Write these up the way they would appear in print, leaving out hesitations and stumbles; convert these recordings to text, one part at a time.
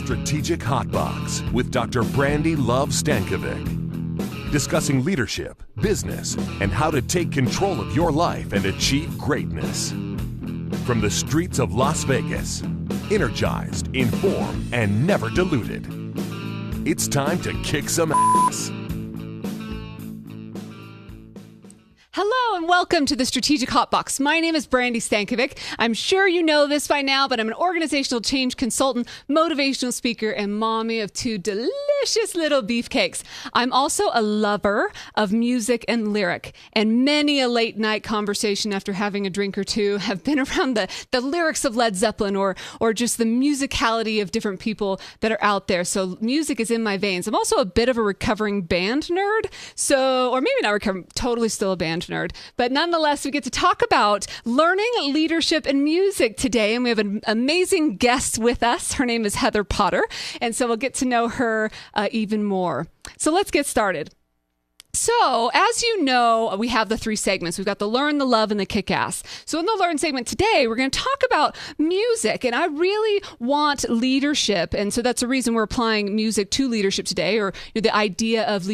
Strategic Hotbox with Dr. Brandi Stankovic. Discussing leadership, business, and how to take control of your life and achieve greatness. From the streets of Las Vegas, energized, informed, and never diluted. It's time to kick some ass. Hello and welcome to the Strategic Hotbox. My name is Brandi Stankovic. I'm sure you know this by now, but I'm an organizational change consultant, motivational speaker, and mommy of two delicious little beefcakes. I'm also a lover of music and lyric, and many a late night conversation after having a drink or two have been around the lyrics of Led Zeppelin or just the musicality of different people that are out there. So music is in my veins. I'm also a bit of a recovering band nerd, or maybe not recovering, totally still a band nerd. But nonetheless, we get to talk about learning leadership and music today. And we have an amazing guest with us. Her name is Heather Potter. And so we'll get to know her even more. So let's get started. So, as you know, we have the three segments. We've got the learn, the love, and the kick ass. So in the learn segment today, we're going to talk about music. And I really want leadership. And so that's the reason we're applying music to leadership today, or the idea of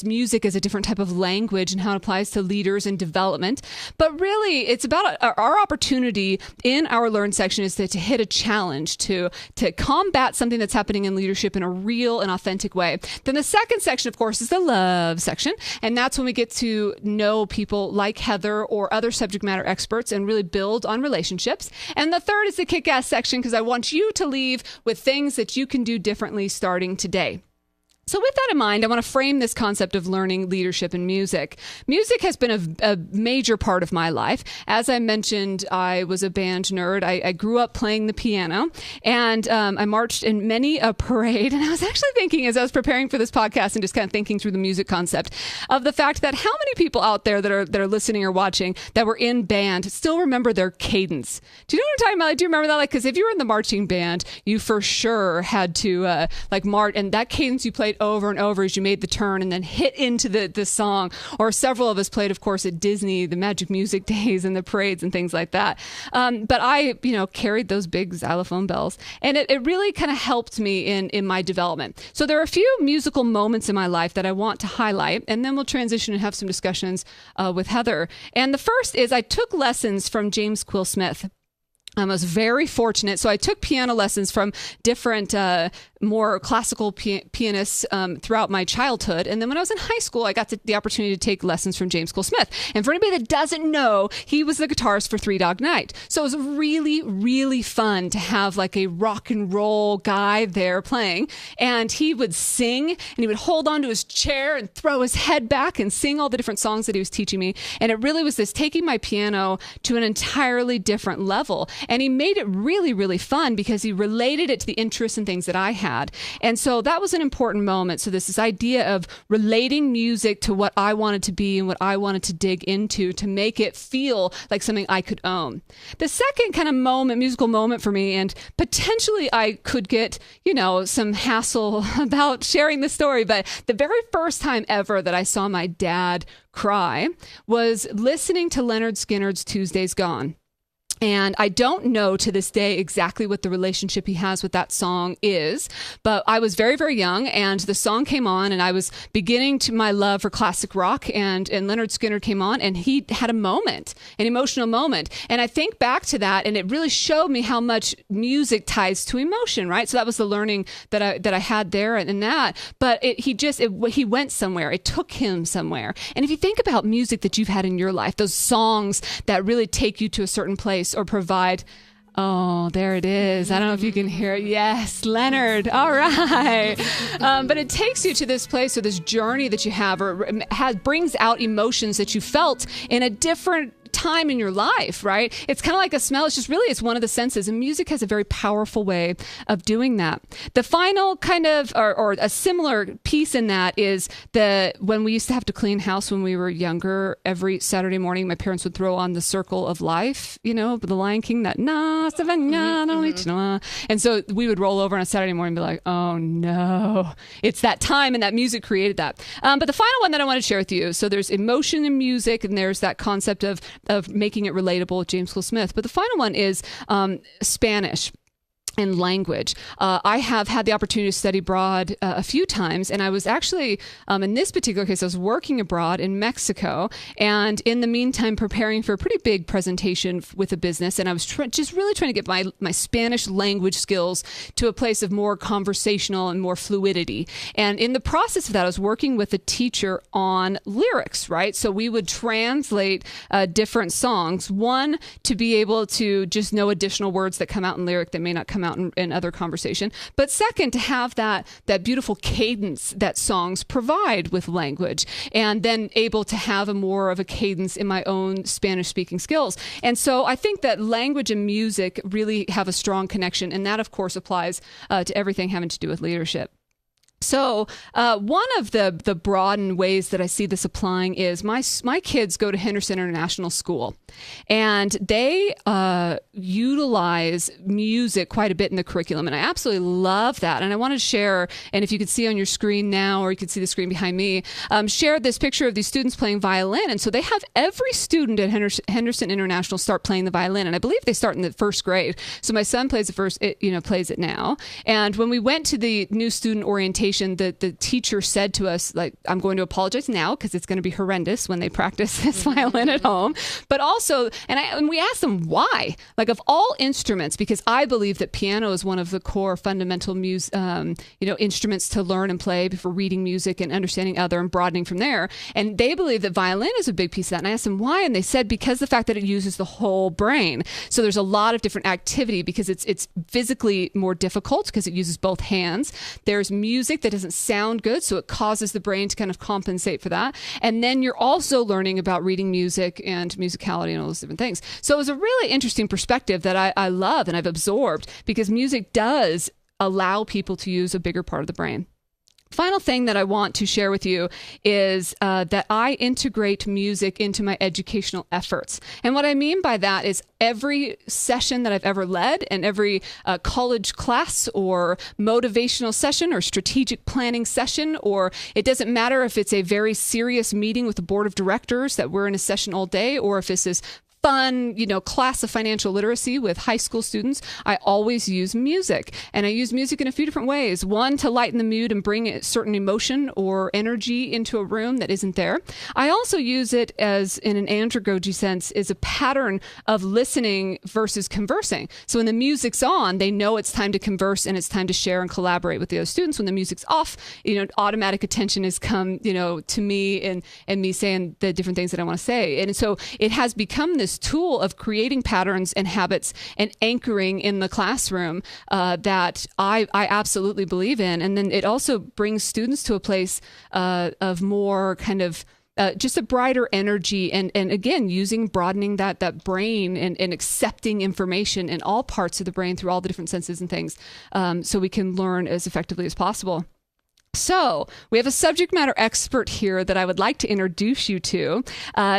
music as a different type of language and how it applies to leaders and development. But really, it's about our opportunity in our learn section is to hit a challenge, to combat something that's happening in leadership in a real and authentic way. Then the second section, of course, is the love section. And that's when we get to know people like Heather or other subject matter experts and really build on relationships. And the third is the kick-ass section, because I want you to leave with things that you can do differently starting today. So with that in mind, I want to frame this concept of learning leadership in music. Music has been a major part of my life. As I mentioned, I was a band nerd. I grew up playing the piano, and I marched in many a parade. And I was actually thinking, as I was preparing for this podcast and just kind of thinking through the music concept, of the fact that how many people out there that are listening or watching that were in band still remember their cadence. Do you know what I'm talking about? Like, do you remember that? Like, because if you were in the marching band, you for sure had to march, and that cadence you played over and over as you made the turn and then hit into the song. Or several of us played, of course, at Disney, the Magic Music Days and the parades and things like that. But I, carried those big xylophone bells, and it really kind of helped me in my development. So there are a few musical moments in my life that I want to highlight, and then we'll transition and have some discussions with Heather. And the first is I took lessons from James Quill Smith. I was very fortunate. So I took piano lessons from different, more classical pianists throughout my childhood. And then when I was in high school, I got the opportunity to take lessons from James Quill Smith. And for anybody that doesn't know, he was the guitarist for Three Dog Night. So it was really, really fun to have like a rock and roll guy there playing. And he would sing, and he would hold onto his chair and throw his head back and sing all the different songs that he was teaching me. And it really was this taking my piano to an entirely different level. And he made it really, really fun because he related it to the interests and things that I had. And so that was an important moment. So this idea of relating music to what I wanted to be and what I wanted to dig into to make it feel like something I could own. The second kind of musical moment for me, and potentially I could get, some hassle about sharing the story, but the very first time ever that I saw my dad cry was listening to Leonard Skinner's Tuesday's Gone. And I don't know to this day exactly what the relationship he has with that song is, but I was very, very young, and the song came on, and I was beginning to my love for classic rock, and Leonard Skinner came on, and he had a moment, an emotional moment. And I think back to that, and it really showed me how much music ties to emotion, right? So that was the learning that I had there and that. But he went somewhere. It took him somewhere. And if you think about music that you've had in your life, those songs that really take you to a certain place or provide, oh, there it is. I don't know if you can hear it. Yes, Leonard. All right. But it takes you to this place or this journey that you have, or brings out emotions that you felt in a different time in your life, right? It's kind of like a smell. It's one of the senses, and music has a very powerful way of doing that. The final kind of, or a similar piece in that is when we used to have to clean house when we were younger, every Saturday morning, my parents would throw on the Circle of Life, the Lion King, that and so we would roll over on a Saturday morning and be like, oh no, it's that time, and that music created that. But the final one that I want to share with you, so there's emotion in music, and there's that concept of making it relatable with James Quill Smith. But the final one is Spanish. and language. I have had the opportunity to study abroad a few times, and I was actually, in this particular case, I was working abroad in Mexico, and in the meantime, preparing for a pretty big presentation with a business, and I was just really trying to get my Spanish language skills to a place of more conversational and more fluidity. And in the process of that, I was working with a teacher on lyrics, right? So we would translate different songs, one, to be able to just know additional words that come out in lyric that may not come out in other conversation. But second, to have that beautiful cadence that songs provide with language, and then able to have a more of a cadence in my own Spanish speaking skills. And so I think that language and music really have a strong connection. And that, of course, applies to everything having to do with leadership. So one of the broadened ways that I see this applying is my kids go to Henderson International School, and they utilize music quite a bit in the curriculum, and I absolutely love that. And I want to share, and if you could see on your screen now, or you could see the screen behind me, share this picture of these students playing violin. And so they have every student at Henderson International start playing the violin, and I believe they start in the first grade. So my son plays plays it now. And when we went to the new student orientation, the teacher said to us, like, I'm going to apologize now because it's going to be horrendous when they practice this violin at home. But also, and we asked them why, like, of all instruments, because I believe that piano is one of the core fundamental instruments to learn and play before reading music and understanding other and broadening from there. And they believe that violin is a big piece of that. And I asked them why, and they said because the fact that it uses the whole brain. So there's a lot of different activity because it's physically more difficult because it uses both hands. There's music that doesn't sound good, so it causes the brain to kind of compensate for that. And then you're also learning about reading music and musicality and all those different things. So it was a really interesting perspective that I love and I've absorbed, because music does allow people to use a bigger part of the brain. Final thing that I want to share with you is that I integrate music into my educational efforts. And what I mean by that is every session that I've ever led, and every college class or motivational session or strategic planning session, or it doesn't matter if it's a very serious meeting with the board of directors that we're in a session all day, or if this is fun, class of financial literacy with high school students, I always use music. And I use music in a few different ways. One, to lighten the mood and bring a certain emotion or energy into a room that isn't there. I also use it as, in an andragogy sense, is a pattern of listening versus conversing. So when the music's on, they know it's time to converse and it's time to share and collaborate with the other students. When the music's off, automatic attention has come, to me and me saying the different things that I want to say. And so it has become this tool of creating patterns and habits and anchoring in the classroom that I absolutely believe in. And then it also brings students to a place of more kind of just a brighter energy, and again, broadening that brain and accepting information in all parts of the brain through all the different senses and things, so we can learn as effectively as possible. So we have a subject matter expert here that I would like to introduce you to.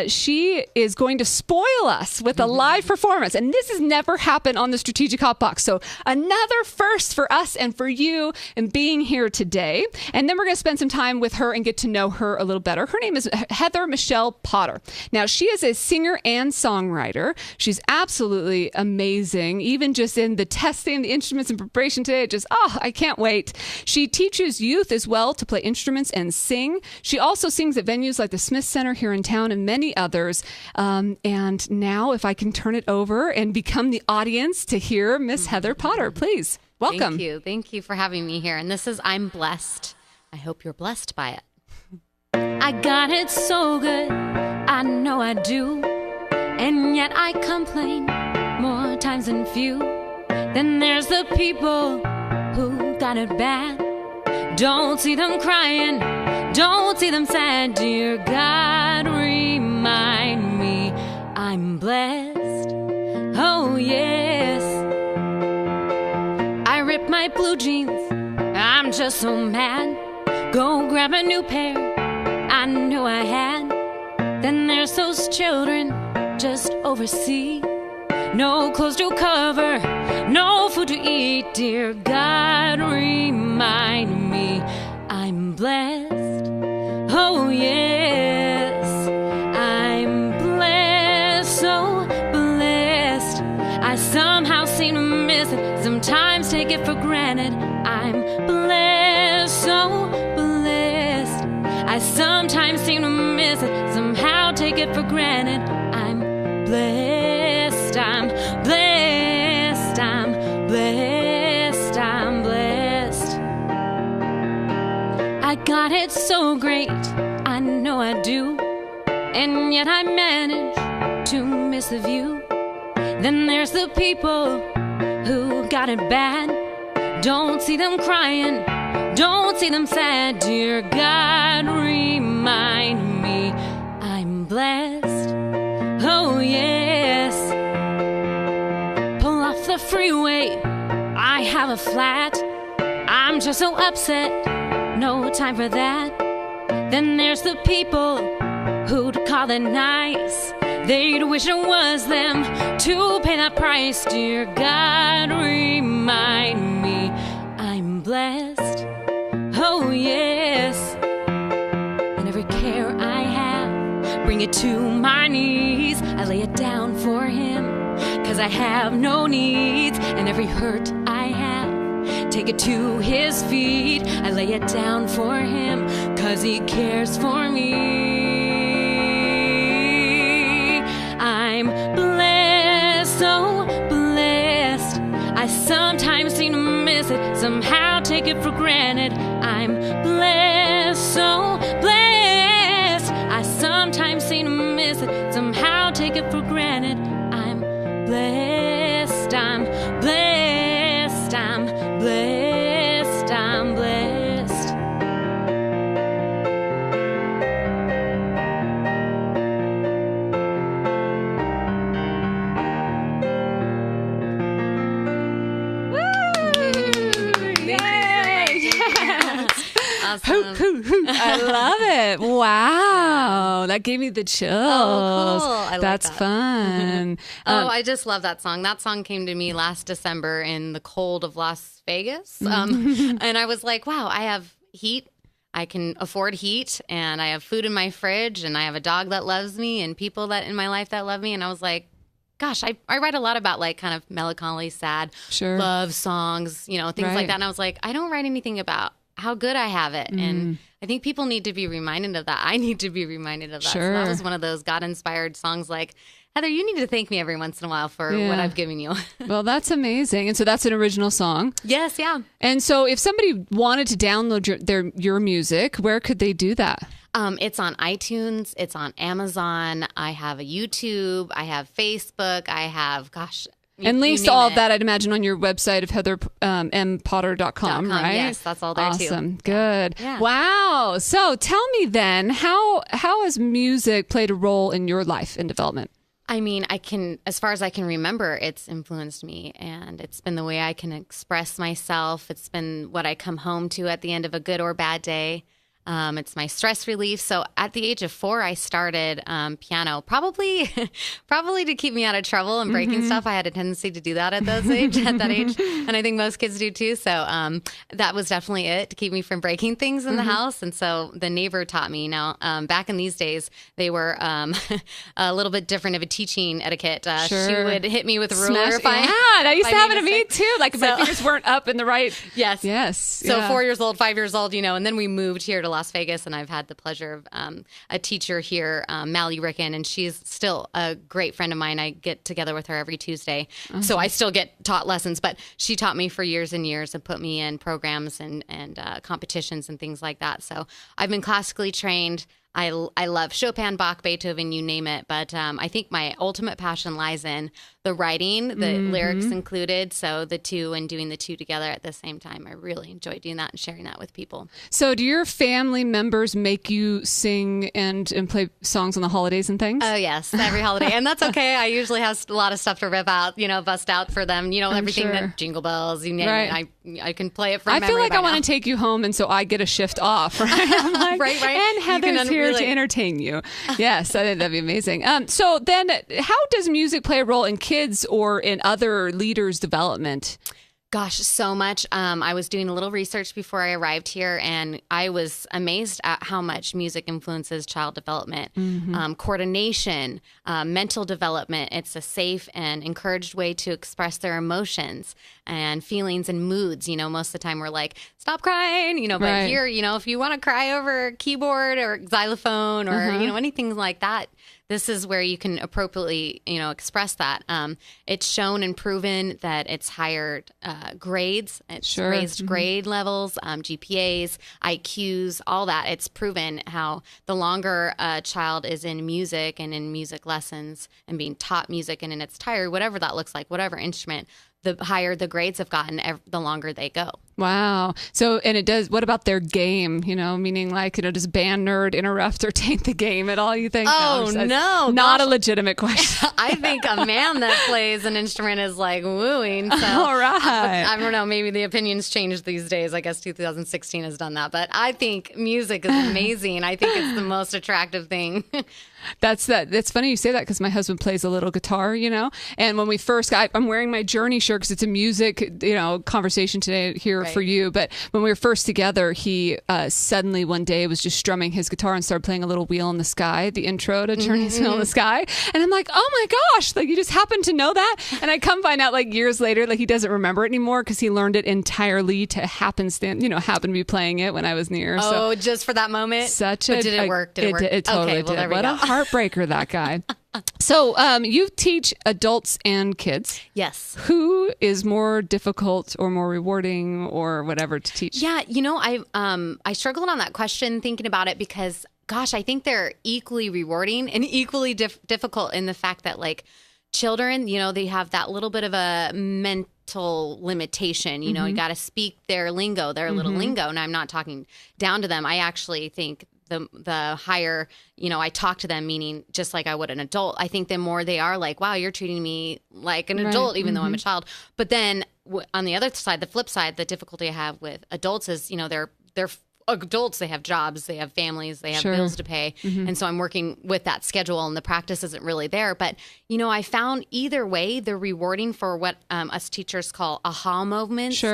She is going to spoil us with a live performance, and this has never happened on the Strategic Hot Box. So another first for us and for you in being here today. And then we're going to spend some time with her and get to know her a little better. Her name is Heather Michelle Potter. Now, she is a singer and songwriter. She's absolutely amazing, even just in the testing, the instruments and preparation today. I can't wait. She teaches youth as well to play instruments and sing. She also sings at venues like the Smith Center here in town and many others. And now, if I can turn it over and become the audience to hear Miss Heather Potter, please. Welcome. Thank you. Thank you for having me here. And this is I'm Blessed. I hope you're blessed by it. I got it so good, I know I do. And yet I complain more times than few. Then there's the people who got it bad. Don't see them crying, don't see them sad. Dear God, remind me I'm blessed. Oh yes. I ripped my blue jeans, I'm just so mad. Go grab a new pair, I knew I had. Then there's those children just overseas. No clothes to cover, no food to eat. Dear God, remind me I'm blessed. Oh yes, I'm blessed, so blessed. I somehow seem to miss it sometimes. it for granted. I'm blessed, so blessed. I sometimes seem to miss it, somehow take it for granted. I'm blessed, I'm blessed, I'm blessed, I'm blessed. I got it so great, I know I do, and yet I manage to miss the view. Then there's the people who got it bad. Don't see them crying, don't see them sad. Dear God, remind me I'm blessed. Oh yes. Pull off the freeway, I have a flat. I'm just so upset, no time for that. Then there's the people who'd call it nice. They'd wish it was them to pay that price. Dear God, remind me I'm blessed. Oh yes. And every care I have, bring it to my knees. I lay it down for him, 'cause I have no needs. And every hurt I have, take it to his feet. I lay it down for him, 'cause he cares for me. I'm blessed, so blessed. I sometimes seem to miss it, somehow take it for granted. I'm blessed, so blessed. I sometimes seem to miss it, somehow take it for granted. I'm blessed, I'm blessed, I'm blessed, I'm blessed. Awesome. I love it. Wow. That gave me the chills. Oh, cool. I like That's that. fun. I just love that song. That song came to me last December in the cold of Las Vegas. And I was like, wow, I have heat. I can afford heat, and I have food in my fridge, and I have a dog that loves me, and people that in my life that love me. And I was like, gosh, I write a lot about like kind of melancholy, sad Sure. love songs, things Right. like that. And I was like, I don't write anything about how good I have it. And I think people need to be reminded of that. I need to be reminded of that. So Sure. that was one of those God-inspired songs like, Heather, you need to thank me every once in a while for what I've given you. Well, that's amazing. And so that's an original song. Yes, yeah. And so if somebody wanted to download your music, where could they do that? It's on iTunes. It's on Amazon. I have a YouTube. I have Facebook. I have, And links you to name all it. of that, I'd imagine, on your website of heathermpotter.com, right? Yes, that's all there too. Awesome. Good. Yeah. Wow. So tell me then, how has music played a role in your life and development? I mean, as far as I can remember, it's influenced me, and it's been the way I can express myself. It's been what I come home to at the end of a good or bad day. It's my stress relief. So at the age of 4, I started piano, probably to keep me out of trouble and breaking stuff. I had a tendency to do that at that age, and I think most kids do too. So that was definitely it, to keep me from breaking things in the house. And so the neighbor taught me. Now, back in these days, they were a little bit different of a teaching etiquette. Sure. She would hit me with a ruler. Smash- If I, that used to I happen made to a me mistake. too. Like if my fingers weren't up in the right. Yes. Yes. So yeah. 4 years old, 5 years old, and then we moved here to Las Vegas, and I've had the pleasure of a teacher here, Mally Ricken, and she's still a great friend of mine. I get together with her every Tuesday, so I still get taught lessons, but she taught me for years and years and put me in programs and competitions and things like that. So I've been classically trained. I love Chopin, Bach, Beethoven, you name it. But I think my ultimate passion lies in the writing, the lyrics included. So the two, and doing the two together at the same time. I really enjoy doing that and sharing that with people. So do your family members make you sing and play songs on the holidays and things? Oh, yes, every holiday. And that's okay. I usually have a lot of stuff to rip out, bust out for them. Everything sure. that Jingle Bells, you name Right. it. I can play it from I memory feel like by I want now. to take you home, and so I get a shift off, right? I'm like, Right. And You Heather's can here to relate. entertain you. Yes, I think that'd be amazing. So then, how does music play a role in kids or in other leaders' development? Gosh, so much. I was doing a little research before I arrived here, and I was amazed at how much music influences child development, coordination, mental development. It's a safe and encouraged way to express their emotions and feelings and moods. Most of the time we're like, stop crying, but here, if you want to cry over a keyboard or xylophone or, anything like that, this is where you can appropriately, express that. It's shown and proven that it's higher grades, it's raised grade levels, GPAs, IQs, all that. It's proven how the longer a child is in music and in music lessons and being taught music and in its entirety, whatever that looks like, whatever instrument, the higher the grades have gotten, the longer they go. Wow. So, and it does, what about their game, meaning like, does band nerd interrupt or taint the game at all, you think? Oh, no. Not a legitimate question. I think a man that plays an instrument is like wooing. So all right. I don't know. Maybe the opinions change these days. I guess 2016 has done that. But I think music is amazing. I think it's the most attractive thing. That's funny you say that because my husband plays a little guitar, and when we first I'm wearing my Journey shirt because it's a music, conversation today here for you. But when we were first together, he suddenly one day was just strumming his guitar and started playing a little Wheel in the Sky, the intro to Journey's Wheel in the Sky. And I'm like, oh my gosh, like you just happened to know that? And I come find out like years later, like he doesn't remember it anymore because he learned it entirely to happen to be playing it when I was near. Oh, so, just for that moment? Did it work? Did it work? It totally did. Well, what a heartbreaker, that guy. So you teach adults and kids. Yes. Who is more difficult or more rewarding or whatever to teach? Yeah, I struggled on that question thinking about it because, gosh, I think they're equally rewarding and equally difficult in the fact that, like, children, they have that little bit of a mental limitation. You got to speak their lingo, their little lingo. And I'm not talking down to them. I actually think the higher, I talk to them, meaning just like I would an adult, I think the more they are like, wow, you're treating me like an adult, even though I'm a child. But then on the other side, the flip side, the difficulty I have with adults is, they're adults, they have jobs, they have families, they have bills to pay. And so I'm working with that schedule and the practice isn't really there. But, I found either way, the rewarding for what us teachers call aha moments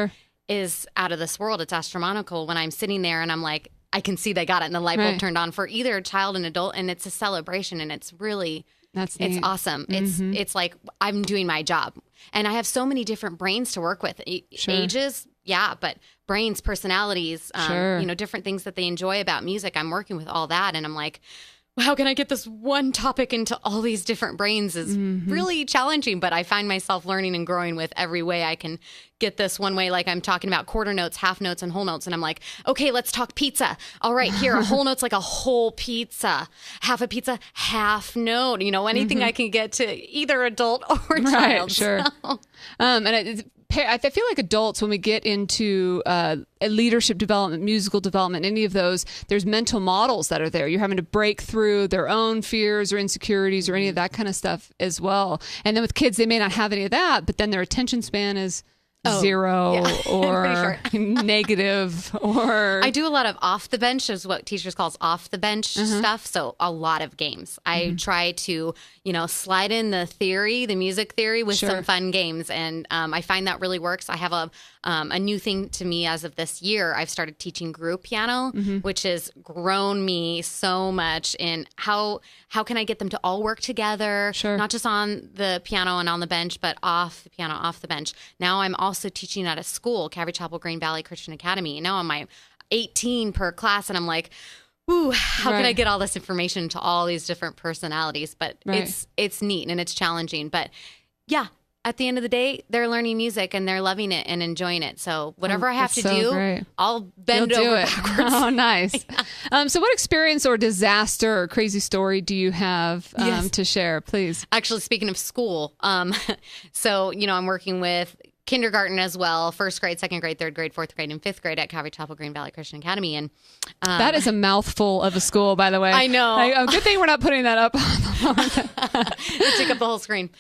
is out of this world. It's astronomical when I'm sitting there and I'm like, I can see they got it and the light bulb turned on for either a child and adult, and it's a celebration and it's really, it's awesome. It's like I'm doing my job. And I have so many different brains to work with. Ages, but brains, personalities, different things that they enjoy about music. I'm working with all that and I'm like, how can I get this one topic into all these different brains is really challenging, but I find myself learning and growing with every way I can get this one way. Like I'm talking about quarter notes, half notes, and whole notes. And I'm like, okay, let's talk pizza. All right, here, a whole note's like a whole pizza. Half a pizza, half note. Anything I can get to either adult or child. Right, sure. So. I feel like adults, when we get into leadership development, musical development, any of those, there's mental models that are there. You're having to break through their own fears or insecurities or any of that kind of stuff as well. And then with kids, they may not have any of that, but then their attention span is zero or negative, or I do a lot of off the bench, is what teachers calls off the bench stuff. So a lot of games. I try to, slide in the theory, the music theory with some fun games. And I find that really works. I have a new thing to me as of this year. I've started teaching group piano, which has grown me so much in how can I get them to all work together, not just on the piano and on the bench, but off the piano, off the bench. Now I'm also teaching at a school, Calvary Chapel Green Valley Christian Academy. Now I'm my 18 per class, and I'm like, ooh, how can I get all this information to all these different personalities? But it's neat and it's challenging. But yeah, at the end of the day, they're learning music and they're loving it and enjoying it. So whatever I have to do, I'll bend over backwards. Oh, nice. So what experience or disaster or crazy story do you have to share, please? Actually, speaking of school, so, I'm working with kindergarten as well, first grade, second grade, third grade, fourth grade, and fifth grade at Calvary Chapel Green Valley Christian Academy. And that is a mouthful of a school, by the way. I know. Good thing we're not putting that up on the It took up the whole screen.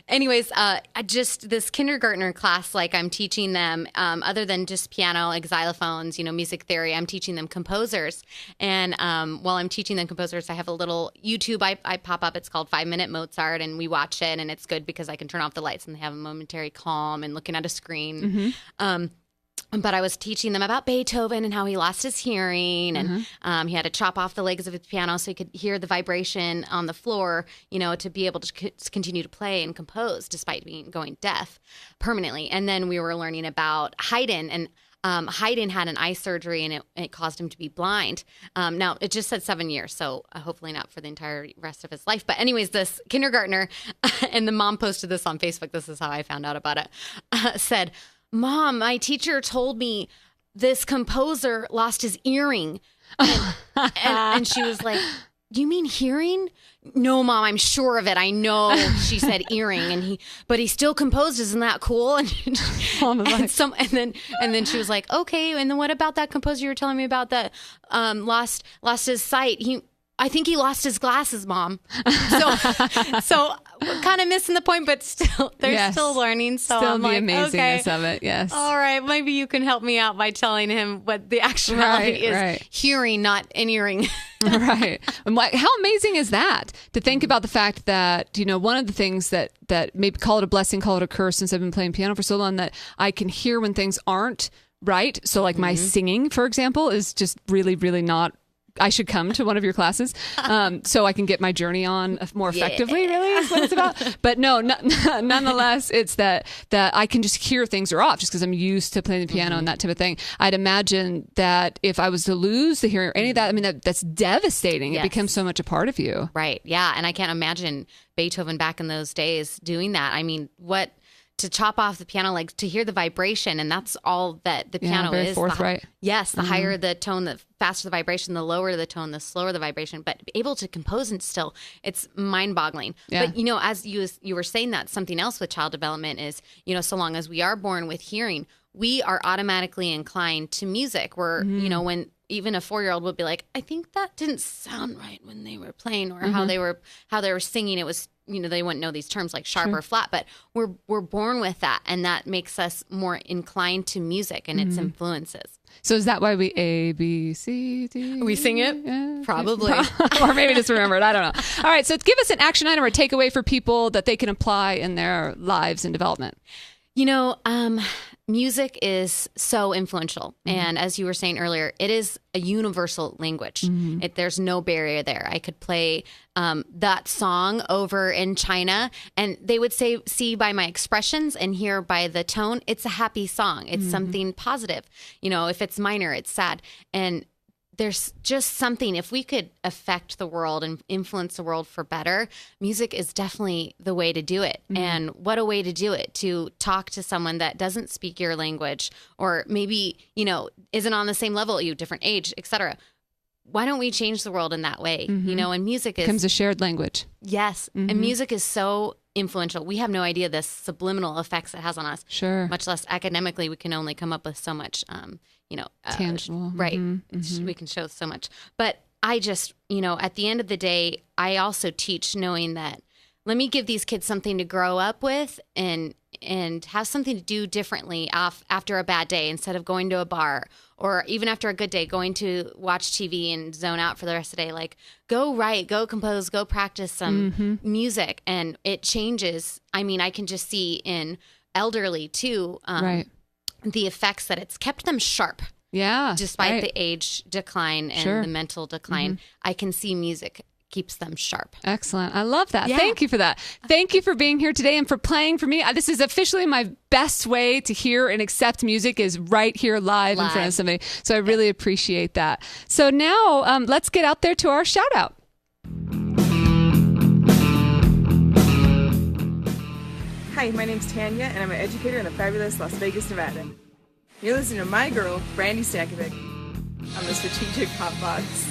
Anyways, just this kindergartner class, like I'm teaching them, other than just piano, like xylophones, music theory, I'm teaching them composers. And while I'm teaching them composers, I have a little YouTube I pop up. It's called 5-Minute Mozart, and we watch it, and it's good because I can turn off the lights and they have a momentary calm and looking at a screen. But I was teaching them about Beethoven and how he lost his hearing, and he had to chop off the legs of his piano so he could hear the vibration on the floor, to be able to continue to play and compose despite going deaf permanently. And then we were learning about Haydn, and Haydn had an eye surgery, and it caused him to be blind. Now, it just said 7 years, so hopefully not for the entire rest of his life. But anyways, this kindergartner, and the mom posted this on Facebook, this is how I found out about it, said, "Mom, my teacher told me this composer lost his earring." And she was like, "You mean hearing?" "No, Mom, I'm sure of it. I know." She said earring, but he still composed. Isn't that cool? And then she was like, "Okay, and then what about that composer you were telling me about that lost his sight? I think he lost his glasses, Mom." So we're kind of missing the point, but still, they're still learning. So still I'm the like, amazingness okay, of it. Yes. all right, maybe you can help me out by telling him what the actuality is. Hearing, not an earring. Right. And how amazing is that to think about the fact that, one of the things that maybe call it a blessing, call it a curse, since I've been playing piano for so long, that I can hear when things aren't right. So like my singing, for example, is just really, really not. I should come to one of your classes so I can get my journey on more effectively, really, is what it's about. But no, nonetheless, it's that I can just hear things are off just because I'm used to playing the piano and that type of thing. I'd imagine that if I was to lose the hearing or any of that, that's devastating. It becomes so much a part of you. Right. Yeah. And I can't imagine Beethoven back in those days doing that. I mean, to chop off the piano legs, to hear the vibration, and that's all that the piano very is. Forthright. The higher the tone, the faster the vibration, the lower the tone, the slower the vibration, but able to compose and still, it's mind-boggling. Yeah. But, as you were saying, that something else with child development is, so long as we are born with hearing, we are automatically inclined to music. We're, when even a 4-year-old would be like, "I think that didn't sound right when they were playing," or how they were singing. It was, they wouldn't know these terms like sharp or flat, but we're born with that, and that makes us more inclined to music and its influences. So is that why we A, B, C, D? We sing it? Yeah. Probably. Or maybe just remember it. I don't know. All right. So give us an action item or a takeaway for people that they can apply in their lives and development. Music is so influential. And as you were saying earlier, it is a universal language. There's no barrier there. I could play that song over in China, and they would see by my expressions and hear by the tone, it's a happy song. It's something positive. If it's minor, it's sad. And there's just something, if we could affect the world and influence the world for better, music is definitely the way to do it. And what a way to do it, to talk to someone that doesn't speak your language, or maybe, isn't on the same level as you, different age, etc. Why don't we change the world in that way? And music becomes a shared language. Yes. And music is so influential. We have no idea the subliminal effects it has on us. Sure. Much less academically, we can only come up with so much, tangible. Right. We can show so much. But I just, at the end of the day, I also teach knowing that let me give these kids something to grow up with and have something to do differently after a bad day, instead of going to a bar, or even after a good day, going to watch TV and zone out for the rest of the day. Like, go write, go compose, go practice some music. And it changes. I mean, I can just see in elderly too, the effects that it's kept them sharp. Yeah. Despite the age decline and the mental decline, I can see music keeps them sharp. Excellent. I love that. Yeah. Thank you for that. Thank you for being here today and for playing for me. This is officially my best way to hear and accept music, is right here live in front of somebody. So I really appreciate that. So now let's get out there to our shout out. Hi, my name's Tanya, and I'm an educator in the fabulous Las Vegas, Nevada. You're listening to my girl, Brandi Stankovic, on the Strategic Hot Box.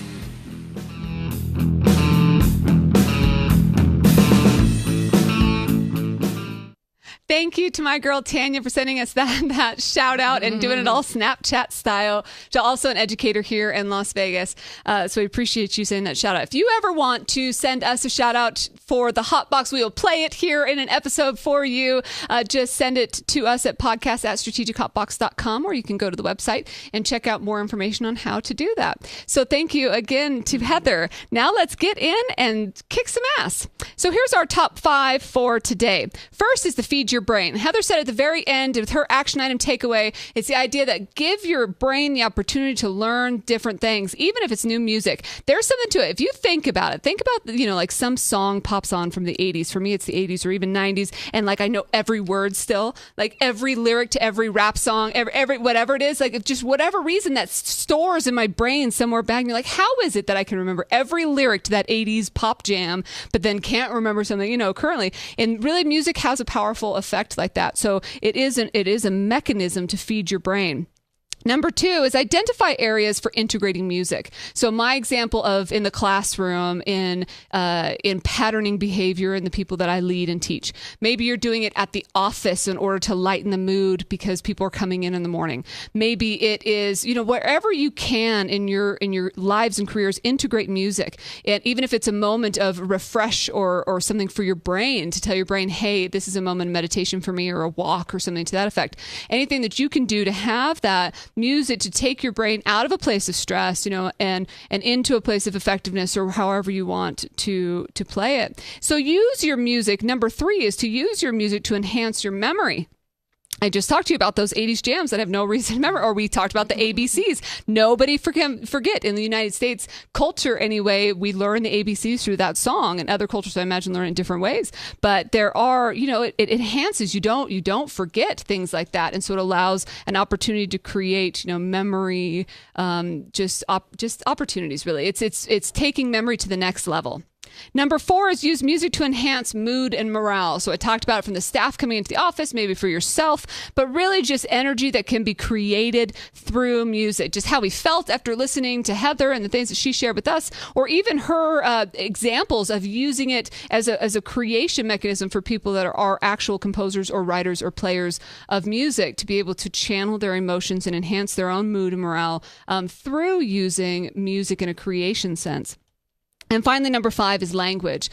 thank you to my girl Tanya for sending us that shout out and doing it all Snapchat style. She's also an educator here in Las Vegas. So we appreciate you sending that shout out. If you ever want to send us a shout out for the Hot Box, we will play it here in an episode for you. Just send it to us at podcast@strategichotbox.com, or you can go to the website and check out more information on how to do that. So thank you again to Heather. Now let's get in and kick some ass. So here's our top 5 for today. First is to feed your brain. Heather said at the very end with her action item takeaway, it's the idea that give your brain the opportunity to learn different things, even if it's new music. There's something to it. If you think about it, think about, like some song pops on from the 80s. For me, it's the 80s or even 90s. And like, I know every word still, like every lyric to every rap song, every whatever it is, like if just whatever reason that stores in my brain somewhere back. And you're like, how is it that I can remember every lyric to that 80s pop jam, but then can't remember something, currently? And really music has a powerful effect like that. So it is a mechanism to feed your brain. Number 2 is identify areas for integrating music. So my example of in the classroom, in patterning behavior in the people that I lead and teach. Maybe you're doing it at the office in order to lighten the mood because people are coming in the morning. Maybe it is, wherever you can in your lives and careers, integrate music. And even if it's a moment of refresh or something for your brain, to tell your brain, hey, this is a moment of meditation for me, or a walk or something to that effect. Anything that you can do to have that music to take your brain out of a place of stress, and into a place of effectiveness, or however you want to play it. So use your music. Number 3 is to use your music to enhance your memory. I just talked to you about those 80s jams that have no reason to remember, or we talked about the ABCs. Nobody forget. In the United States culture anyway, we learn the ABCs through that song, and other cultures I imagine learn it in different ways. But there are, it enhances. You don't forget things like that, and so it allows an opportunity to create, memory, just opportunities. Really, it's taking memory to the next level. Number 4 is use music to enhance mood and morale. So I talked about it from the staff coming into the office, maybe for yourself, but really just energy that can be created through music. Just how we felt after listening to Heather and the things that she shared with us, or even her examples of using it as a creation mechanism for people that are actual composers or writers or players of music, to be able to channel their emotions and enhance their own mood and morale through using music in a creation sense. And finally, number 5 is language.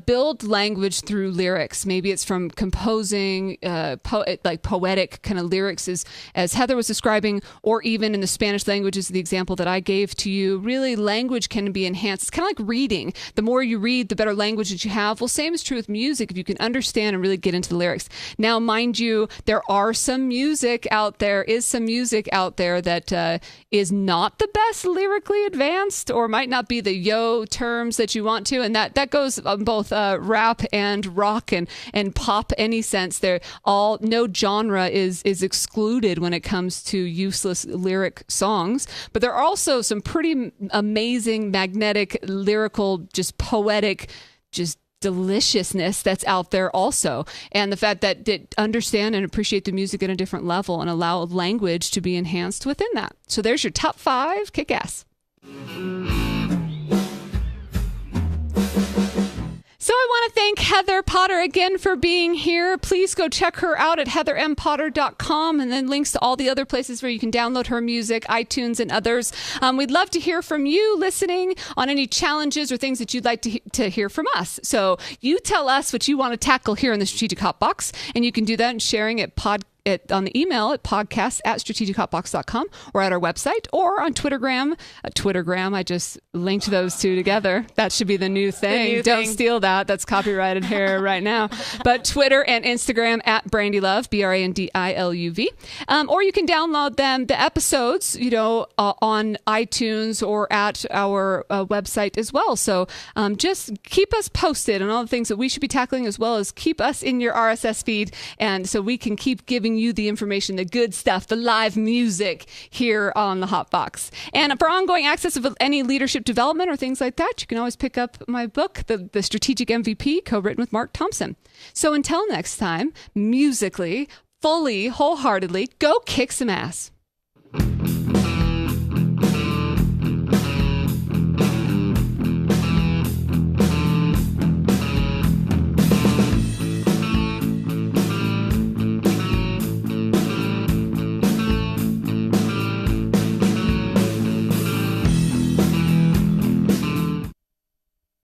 Build language through lyrics. Maybe it's from composing, poetic kind of lyrics as Heather was describing, or even in the Spanish language is the example that I gave to you. Really, language can be enhanced. It's kind of like reading. The more you read, the better language that you have. Well, same is true with music, if you can understand and really get into the lyrics. Now, mind you, there is some music out there that is not the best lyrically advanced, or might not be the yo terms that you want to, and that goes on both rap and rock and pop. Any sense, no genre is excluded when it comes to useless lyric songs. But there are also some pretty amazing, magnetic, lyrical, just poetic, just deliciousness that's out there also. And the fact that understand and appreciate the music at a different level and allow language to be enhanced within that. So there's your top 5 kick-ass. So I want to thank Heather Potter again for being here. Please go check her out at heathermpotter.com, and then links to all the other places where you can download her music, iTunes and others. We'd love to hear from you listening on any challenges or things that you'd like to hear from us. So you tell us what you want to tackle here in the Strategic Hot Box, and you can do that in sharing it on the email at podcast@strategichotbox.com, or at our website, or on Twittergram. I just linked those two together. That should be the new thing. Don't steal that. That's copyrighted here right now. But Twitter and Instagram at BrandiLove, BrandiLuv. Or you can download the episodes, on iTunes or at our website as well. So just keep us posted on all the things that we should be tackling, as well as keep us in your RSS feed, and so we can keep giving you the information, the good stuff, the live music here on the Hot Box. And for ongoing access of any leadership development or things like that, you can always pick up my book, The Strategic MVP, co-written with Mark Thompson. So until next time, musically, fully, wholeheartedly, go kick some ass.